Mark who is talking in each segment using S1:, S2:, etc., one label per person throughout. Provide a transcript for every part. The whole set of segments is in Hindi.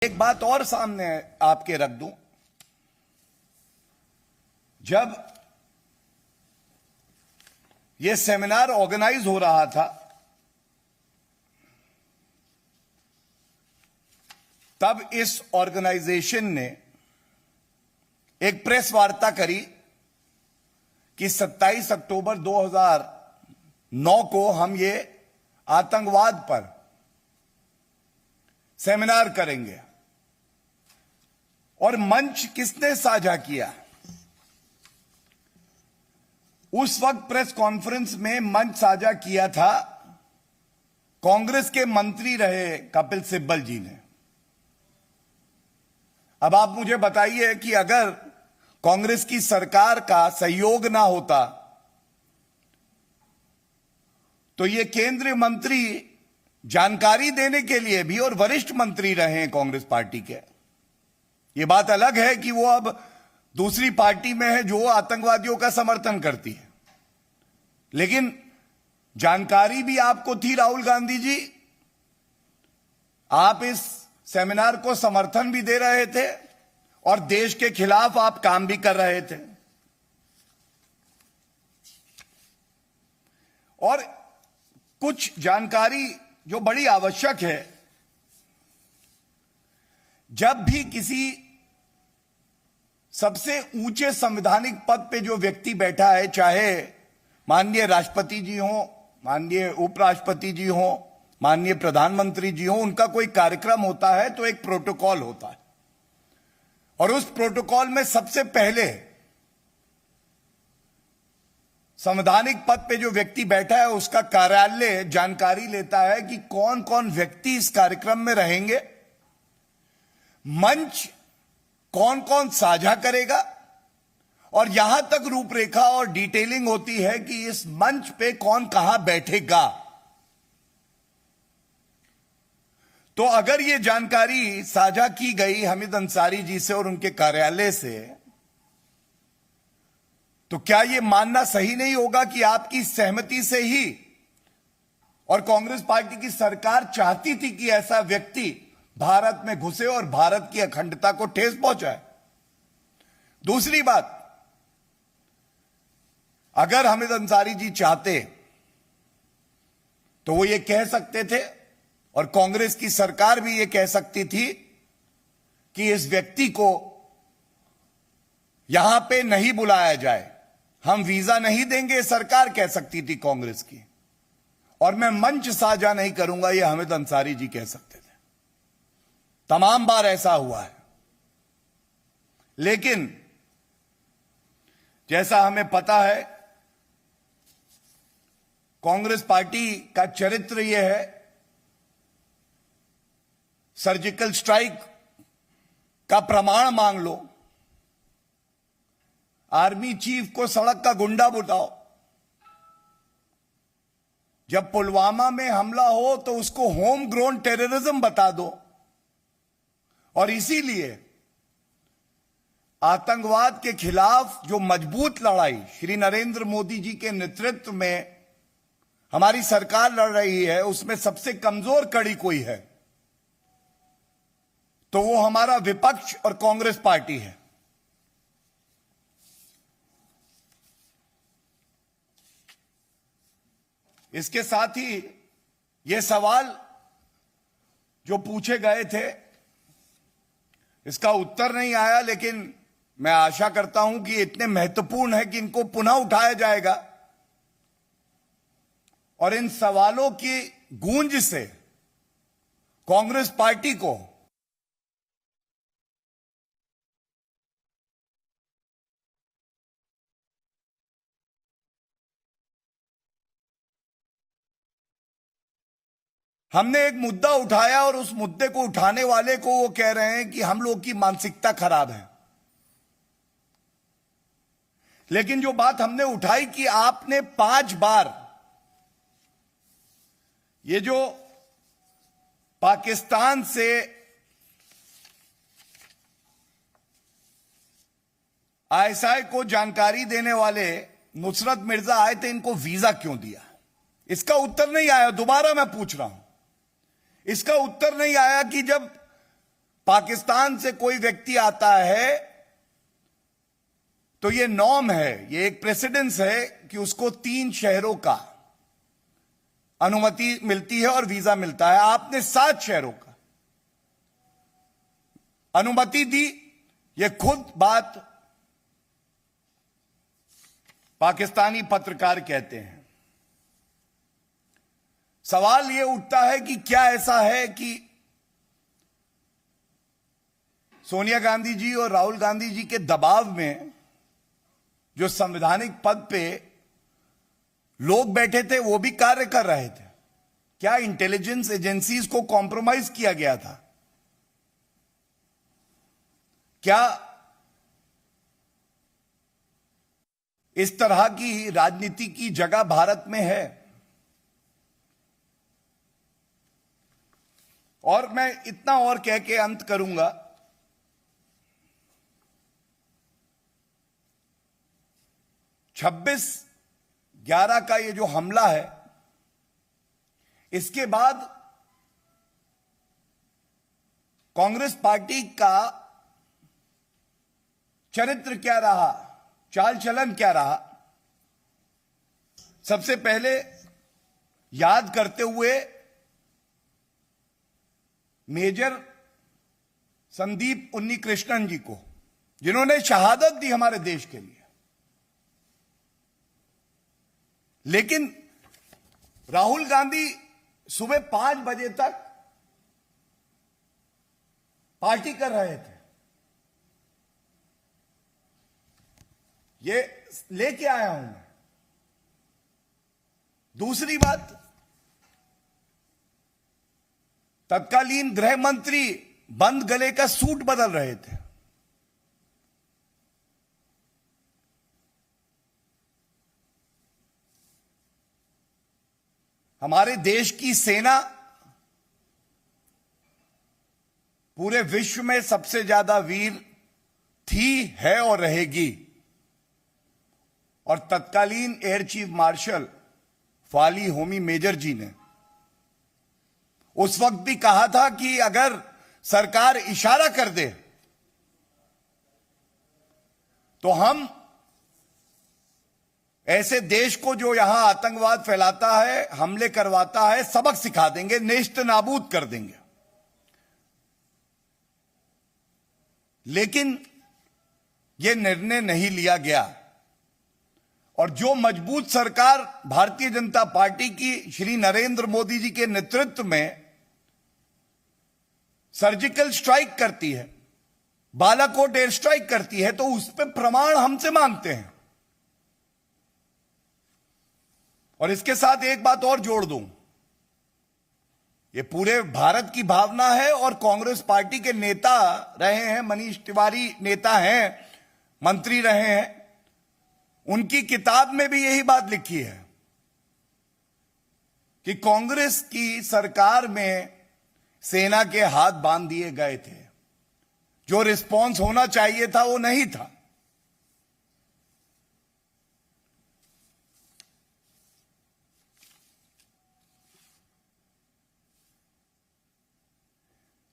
S1: एक बात और सामने आपके रख दूं, जब यह सेमिनार ऑर्गेनाइज हो रहा था तब इस ऑर्गेनाइजेशन ने एक प्रेस वार्ता करी कि 27 अक्टूबर 2009 को हम ये आतंकवाद पर सेमिनार करेंगे। और मंच किसने साझा किया? उस वक्त प्रेस कॉन्फ्रेंस में मंच साझा किया था कांग्रेस के मंत्री रहे कपिल सिब्बल जी ने। अब आप मुझे बताइए कि अगर कांग्रेस की सरकार का सहयोग ना होता तो ये केंद्रीय मंत्री जानकारी देने के लिए भी, और वरिष्ठ मंत्री रहे हैं कांग्रेस पार्टी के, ये बात अलग है कि वो अब दूसरी पार्टी में है जो आतंकवादियों का समर्थन करती है, लेकिन जानकारी भी आपको थी राहुल गांधी जी। आप इस सेमिनार को समर्थन भी दे रहे थे और देश के खिलाफ आप काम भी कर रहे थे। और कुछ जानकारी जो बड़ी आवश्यक है, जब भी किसी सबसे ऊंचे संवैधानिक पद पे जो व्यक्ति बैठा है, चाहे माननीय राष्ट्रपति जी हो, माननीय उपराष्ट्रपति जी हो, माननीय प्रधानमंत्री जी हो, उनका कोई कार्यक्रम होता है तो एक प्रोटोकॉल होता है और उस प्रोटोकॉल में सबसे पहले संवैधानिक पद पे जो व्यक्ति बैठा है उसका कार्यालय जानकारी लेता है कि कौन कौन व्यक्ति इस कार्यक्रम में रहेंगे, मंच कौन कौन साझा करेगा, और यहां तक रूपरेखा और डिटेलिंग होती है कि इस मंच पे कौन कहां बैठेगा। तो अगर यह जानकारी साझा की गई हामिद अंसारी जी से और उनके कार्यालय से, तो क्या यह मानना सही नहीं होगा कि आपकी सहमति से ही और कांग्रेस पार्टी की सरकार चाहती थी कि ऐसा व्यक्ति भारत में घुसे और भारत की अखंडता को ठेस पहुंचाए? दूसरी बात, अगर हामिद अंसारी जी चाहते तो वो ये कह सकते थे और कांग्रेस की सरकार भी ये कह सकती थी कि इस व्यक्ति को यहां पे नहीं बुलाया जाए, हम वीजा नहीं देंगे, सरकार कह सकती थी कांग्रेस की, और मैं मंच साझा नहीं करूंगा, यह हामिद अंसारी जी कह सकते थे। तमाम बार ऐसा हुआ है। लेकिन जैसा हमें पता है, कांग्रेस पार्टी का चरित्र यह है, सर्जिकल स्ट्राइक का प्रमाण मांग लो, आर्मी चीफ को सड़क का गुंडा बताओ, जब पुलवामा में हमला हो तो उसको होम ग्रोन टेररिज्म बता दो। और इसीलिए आतंकवाद के खिलाफ जो मजबूत लड़ाई श्री नरेंद्र मोदी जी के नेतृत्व में हमारी सरकार लड़ रही है, उसमें सबसे कमजोर कड़ी कोई है तो वो हमारा विपक्ष और कांग्रेस पार्टी है। इसके साथ ही ये सवाल जो पूछे गए थे इसका उत्तर नहीं आया, लेकिन मैं आशा करता हूं कि इतने महत्वपूर्ण है कि इनको पुनः उठाया जाएगा और इन सवालों की गूंज से कांग्रेस पार्टी को हमने एक मुद्दा उठाया और उस मुद्दे को उठाने वाले को वो कह रहे हैं कि हम लोग की मानसिकता खराब है। लेकिन जो बात हमने उठाई कि आपने 5 बार ये जो पाकिस्तान से आईएसआई को जानकारी देने वाले नुसरत मिर्जा आए थे, इनको वीजा क्यों दिया? इसका उत्तर नहीं आया। दोबारा मैं पूछ रहा हूं, इसका उत्तर नहीं आया कि जब पाकिस्तान से कोई व्यक्ति आता है तो यह नॉर्म है, यह एक प्रेसिडेंस है कि उसको 3 शहरों का अनुमति मिलती है और वीजा मिलता है। आपने 7 शहरों का अनुमति दी। यह खुद बात पाकिस्तानी पत्रकार कहते हैं। सवाल यह उठता है कि क्या ऐसा है कि सोनिया गांधी जी और राहुल गांधी जी के दबाव में जो संवैधानिक पद पे लोग बैठे थे वो भी कार्य कर रहे थे? क्या इंटेलिजेंस एजेंसीज को कॉम्प्रोमाइज किया गया था? क्या इस तरह की राजनीति की जगह भारत में है? और मैं इतना और कह के अंत करूंगा, 26/11 का ये जो हमला है, इसके बाद कांग्रेस पार्टी का चरित्र क्या रहा, चाल चलन क्या रहा? सबसे पहले याद करते हुए मेजर संदीप उन्नीकृष्णन जी को, जिन्होंने शहादत दी हमारे देश के लिए, लेकिन राहुल गांधी सुबह 5 बजे तक पार्टी कर रहे थे। ये लेके आया हूं मैं। दूसरी बात, तत्कालीन गृह मंत्री बंद गले का सूट बदल रहे थे। हमारे देश की सेना पूरे विश्व में सबसे ज्यादा वीर थी, है और रहेगी। और तत्कालीन air chief marshal Fali Homi Major ji ने उस वक्त भी कहा था कि अगर सरकार इशारा कर दे तो हम ऐसे देश को जो यहां आतंकवाद फैलाता है, हमले करवाता है, सबक सिखा देंगे, नेस्त नाबूद कर देंगे। लेकिन यह निर्णय नहीं लिया गया। और जो मजबूत सरकार भारतीय जनता पार्टी की श्री नरेंद्र मोदी जी के नेतृत्व में सर्जिकल स्ट्राइक करती है, बालाकोट एयर स्ट्राइक करती है, तो उस पर प्रमाण हमसे मांगते हैं। और इसके साथ एक बात और जोड़ दूं, ये पूरे भारत की भावना है और कांग्रेस पार्टी के नेता रहे हैं, मनीष तिवारी नेता हैं, मंत्री रहे हैं, उनकी किताब में भी यही बात लिखी है कि कांग्रेस की सरकार में सेना के हाथ बांध दिए गए थे। जो रिस्पॉन्स होना चाहिए था वो नहीं था।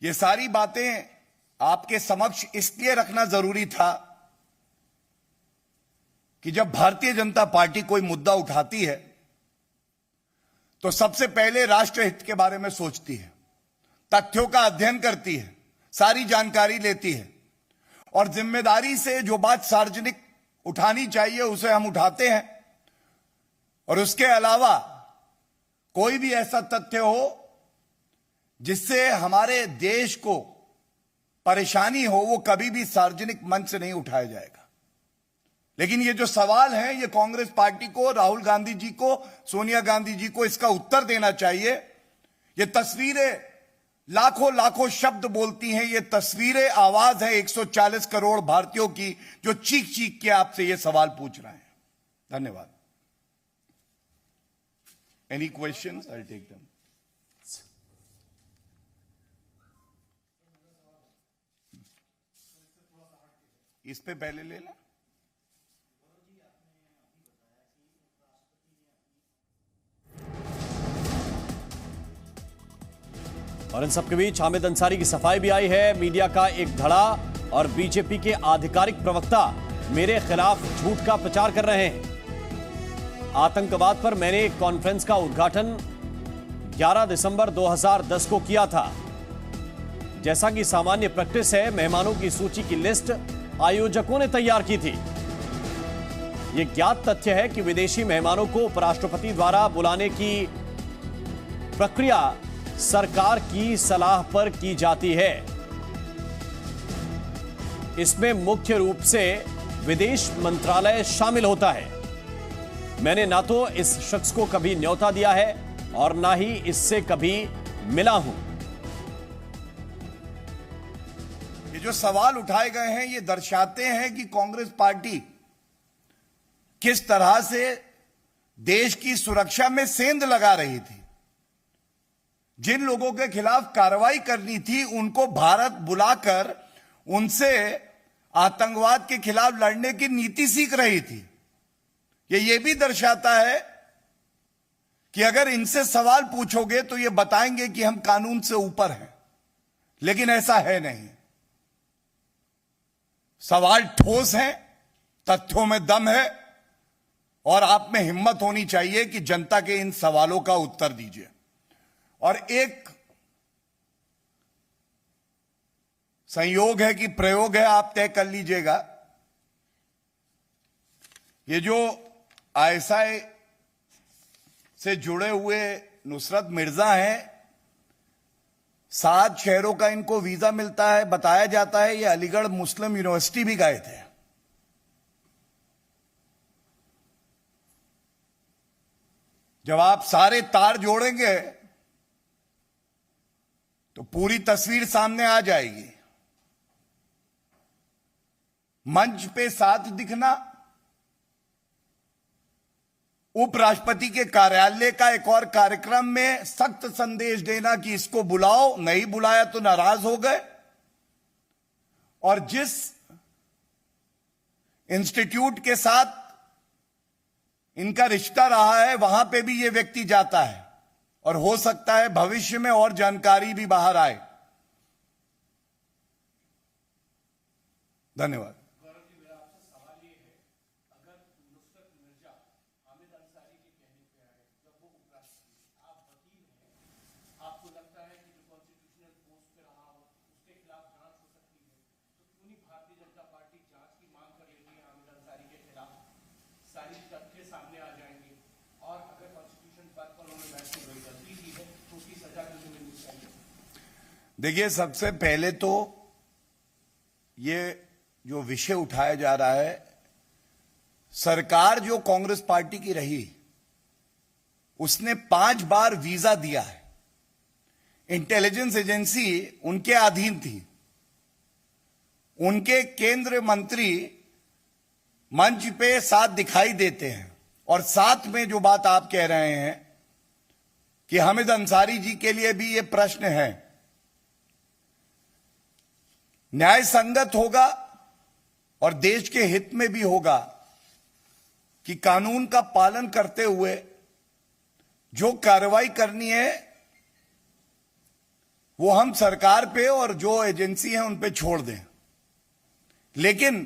S1: ये सारी बातें आपके समक्ष इसलिए रखना जरूरी था कि जब भारतीय जनता पार्टी कोई मुद्दा उठाती है तो सबसे पहले राष्ट्रहित के बारे में सोचती है, तथ्यों का अध्ययन करती है, सारी जानकारी लेती है और जिम्मेदारी से जो बात सार्वजनिक उठानी चाहिए उसे हम उठाते हैं। और उसके अलावा कोई भी ऐसा तथ्य हो जिससे हमारे देश को परेशानी हो, वो कभी भी सार्वजनिक मंच से नहीं उठाया जाएगा। लेकिन ये जो सवाल है, ये कांग्रेस पार्टी को, राहुल गांधी जी को, सोनिया गांधी जी को इसका उत्तर देना चाहिए। ये तस्वीरें लाखों लाखों शब्द बोलती हैं, ये तस्वीरें आवाज है 140 करोड़ भारतीयों की जो चीख चीख के आपसे ये सवाल पूछ रहे हैं। धन्यवाद। Any questions? I take them. इस पे पहले ले लें।
S2: और इन सबके बीच हामिद अंसारी की सफाई भी आई है। मीडिया का एक धड़ा और बीजेपी के आधिकारिक प्रवक्ता मेरे खिलाफ झूठ का प्रचार कर रहे हैं। आतंकवाद पर मैंने एक कॉन्फ्रेंस का उद्घाटन 11 दिसंबर 2010 को किया था। जैसा कि सामान्य प्रैक्टिस है, मेहमानों की सूची की लिस्ट आयोजकों ने तैयार की थी। यह ज्ञात तथ्य है कि विदेशी मेहमानों को उपराष्ट्रपति द्वारा बुलाने की प्रक्रिया सरकार की सलाह पर की जाती है। इसमें मुख्य रूप से विदेश मंत्रालय शामिल होता है। मैंने ना तो इस शख्स को कभी न्योता दिया है और ना ही इससे कभी मिला हूं।
S1: ये जो सवाल उठाए गए हैं ये दर्शाते हैं कि कांग्रेस पार्टी किस तरह से देश की सुरक्षा में सेंध लगा रही थी। जिन लोगों के खिलाफ कार्रवाई करनी थी उनको भारत बुलाकर उनसे आतंकवाद के खिलाफ लड़ने की नीति सीख रही थी। ये भी दर्शाता है कि अगर इनसे सवाल पूछोगे तो ये बताएंगे कि हम कानून से ऊपर हैं, लेकिन ऐसा है नहीं। सवाल ठोस हैं, तथ्यों में दम है और आप में हिम्मत होनी चाहिए कि जनता के इन सवालों का उत्तर दीजिए। और एक संयोग है कि प्रयोग है, आप तय कर लीजिएगा। ये जो आईएसआई से जुड़े हुए नुसरत मिर्जा हैं, 7 शहरों का इनको वीजा मिलता है। बताया जाता है ये अलीगढ़ मुस्लिम यूनिवर्सिटी भी गए थे। जब आप सारे तार जोड़ेंगे तो पूरी तस्वीर सामने आ जाएगी। मंच पे साथ दिखना, उपराष्ट्रपति के कार्यालय का एक और कार्यक्रम में सख्त संदेश देना कि इसको बुलाओ, नहीं बुलाया तो नाराज हो गए। और जिस इंस्टीट्यूट के साथ इनका रिश्ता रहा है वहां पे भी ये व्यक्ति जाता है और हो सकता है भविष्य में और जानकारी भी बाहर आए। धन्यवाद। देखिए, सबसे पहले तो ये जो विषय उठाया जा रहा है, सरकार जो कांग्रेस पार्टी की रही उसने 5 बार वीजा दिया है। इंटेलिजेंस एजेंसी उनके अधीन थी। उनके केंद्रीय मंत्री मंच पे साथ दिखाई देते हैं। और साथ में जो बात आप कह रहे हैं कि हामिद अंसारी जी के लिए भी ये प्रश्न है, न्याय संगत होगा और देश के हित में भी होगा कि कानून का पालन करते हुए जो कार्रवाई करनी है वो हम सरकार पे और जो एजेंसी है उन पे छोड़ दें। लेकिन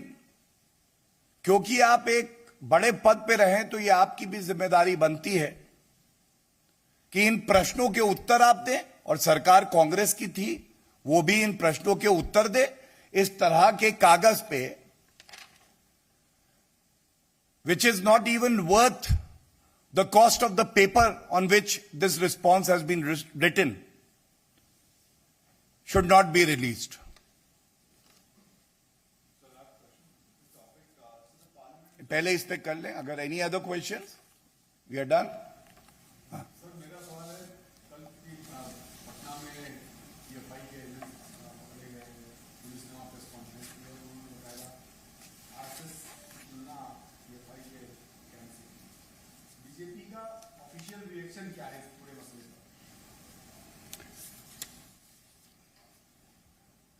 S1: क्योंकि आप एक बड़े पद पे रहें तो ये आपकी भी जिम्मेदारी बनती है कि इन प्रश्नों के उत्तर आप दें। और सरकार कांग्रेस की थी, वो भी इन प्रश्नों के उत्तर दे। इस तरह के कागज पे which is not even worth the cost of the paper on which this response has been written should not be released. पहले इस पे कर लें। अगर any other questions, we are done.
S3: BJP का ऑफिशियल रिएक्शन क्या है इस पूरे मसले पर?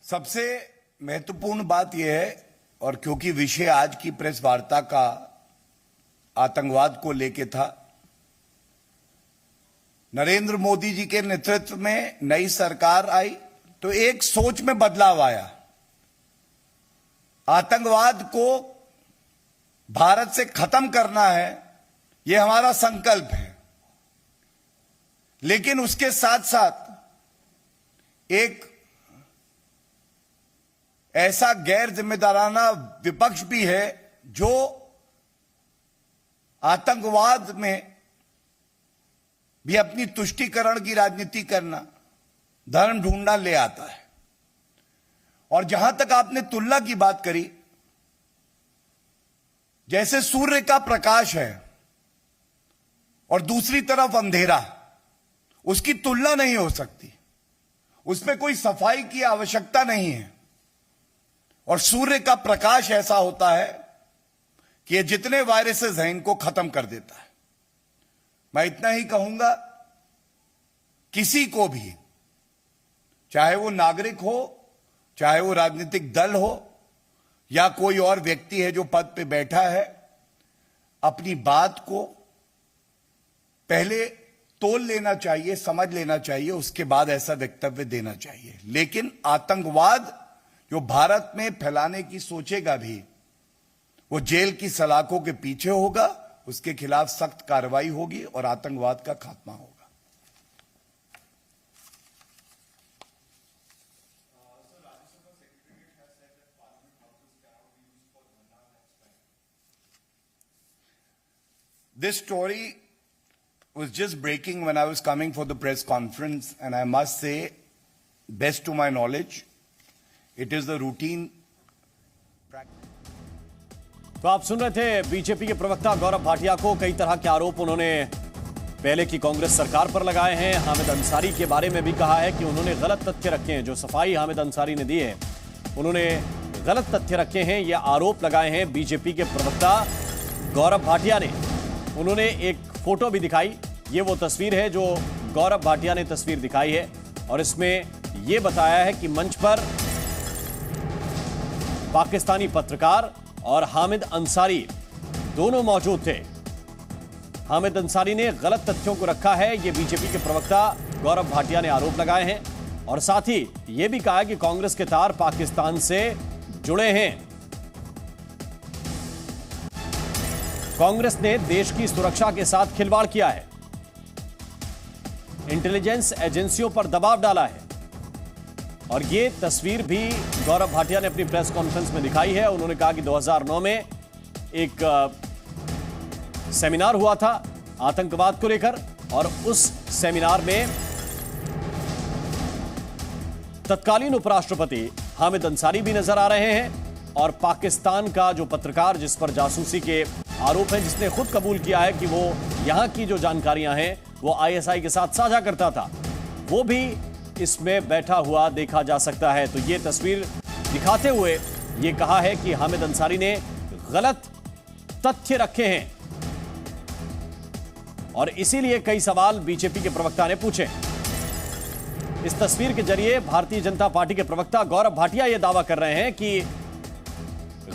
S1: सबसे महत्वपूर्ण बात यह है, और क्योंकि विषय आज की प्रेस वार्ता का आतंकवाद को लेके था, नरेंद्र मोदी जी के नेतृत्व में नई सरकार आई तो एक सोच में बदलाव आया। आतंकवाद को भारत से खत्म करना है, यह हमारा संकल्प है। लेकिन उसके साथ साथ एक ऐसा गैर जिम्मेदाराना विपक्ष भी है जो आतंकवाद में भी अपनी तुष्टीकरण की राजनीति करना, धर्म ढूंढना ले आता है। और जहां तक आपने तुलना की बात करी, जैसे सूर्य का प्रकाश है और दूसरी तरफ अंधेरा, उसकी तुलना नहीं हो सकती, उसमें कोई सफाई की आवश्यकता नहीं है। और सूर्य का प्रकाश ऐसा होता है कि ये जितने वायरसेस हैं इनको खत्म कर देता है। मैं इतना ही कहूंगा, किसी को भी, चाहे वो नागरिक हो, चाहे वो राजनीतिक दल हो या कोई और व्यक्ति है जो पद पे बैठा है, अपनी बात को पहले तोल लेना चाहिए, समझ लेना चाहिए, उसके बाद ऐसा वक्तव्य देना चाहिए। लेकिन आतंकवाद जो भारत में फैलाने की सोचेगा भी, वो जेल की सलाखों के पीछे होगा, उसके खिलाफ सख्त कार्रवाई होगी और आतंकवाद का खात्मा होगा। This story was just breaking when I was coming for the press conference, and I must say, best to my knowledge, it is the routine practice.
S2: तो आप सुन रहे थे बीजेपी के प्रवक्ता गौरव भाटिया को। कई तरह के आरोप उन्होंने पहले की कांग्रेस सरकार पर लगाए हैं। हामिद अंसारी के बारे में भी कहा है कि उन्होंने गलत तथ्य रखे हैं। जो सफाई हामिद अंसारी ने दी है, उन्होंने गलत तथ्य रखे हैं, ये आरोप लगाए हैं बीजेपी के प्रवक्ता गौरव भाटिया ने। उन्होंने एक फोटो भी दिखाई, ये वो तस्वीर है जो गौरव भाटिया ने तस्वीर दिखाई है, और इसमें यह बताया है कि मंच पर पाकिस्तानी पत्रकार और हामिद अंसारी दोनों मौजूद थे। हामिद अंसारी ने गलत तथ्यों को रखा है, ये बीजेपी के प्रवक्ता गौरव भाटिया ने आरोप लगाए हैं, और साथ ही यह भी कहा कि कांग्रेस के तार पाकिस्तान से जुड़े हैं। कांग्रेस ने देश की सुरक्षा के साथ खिलवाड़ किया है, इंटेलिजेंस एजेंसियों पर दबाव डाला है, और ये तस्वीर भी गौरव भाटिया ने अपनी प्रेस कॉन्फ्रेंस में दिखाई है। उन्होंने कहा कि 2009 में एक सेमिनार हुआ था आतंकवाद को लेकर, और उस सेमिनार में तत्कालीन उपराष्ट्रपति हामिद अंसारी भी नजर आ रहे हैं, और पाकिस्तान का जो पत्रकार जिस पर जासूसी के आरोप है, जिसने खुद कबूल किया है कि वो यहां की जो जानकारियां हैं वो आईएसआई के साथ साझा करता था, वो भी इसमें बैठा हुआ देखा जा सकता है। तो ये तस्वीर दिखाते हुए ये कहा है कि हामिद अंसारी ने गलत तथ्य रखे हैं, और इसीलिए कई सवाल बीजेपी के प्रवक्ता ने पूछे। इस तस्वीर के जरिए भारतीय जनता पार्टी के प्रवक्ता गौरव भाटिया ये दावा कर रहे हैं कि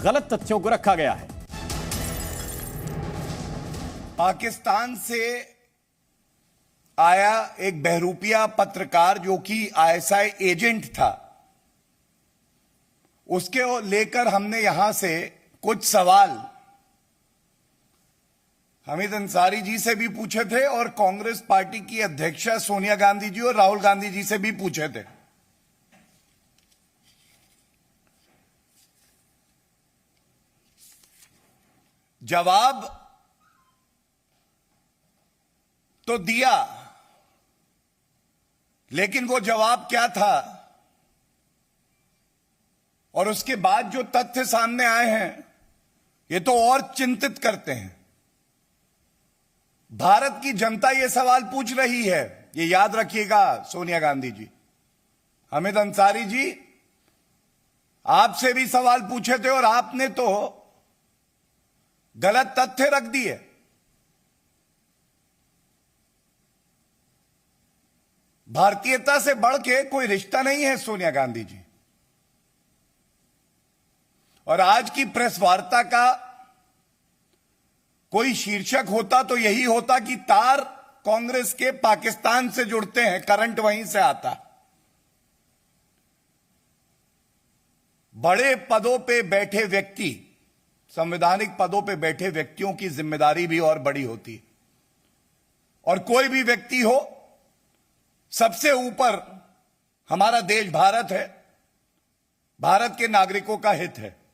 S2: गलत तथ्यों को रखा गया है।
S1: पाकिस्तान से आया एक बहरूपिया पत्रकार जो कि आईएसआई एजेंट था, उसके लेकर हमने यहां से कुछ सवाल हामिद अंसारी जी से भी पूछे थे, और कांग्रेस पार्टी की अध्यक्षा सोनिया गांधी जी और राहुल गांधी जी से भी पूछे थे। जवाब तो दिया, लेकिन वो जवाब क्या था और उसके बाद जो तथ्य सामने आए हैं, ये तो और चिंतित करते हैं। भारत की जनता ये सवाल पूछ रही है, ये याद रखिएगा सोनिया गांधी जी, हामिद अंसारी जी, आपसे भी सवाल पूछे थे और आपने तो गलत तथ्य रख दिए। भारतीयता से बढ़ के कोई रिश्ता नहीं है सोनिया गांधी जी। और आज की प्रेस वार्ता का कोई शीर्षक होता तो यही होता कि तार कांग्रेस के पाकिस्तान से जुड़ते हैं, करंट वहीं से आता। बड़े पदों पे बैठे व्यक्ति, संवैधानिक पदों पे बैठे व्यक्तियों की जिम्मेदारी भी और बड़ी होती है। और कोई भी व्यक्ति हो, सबसे ऊपर हमारा देश भारत है, भारत के नागरिकों का हित है।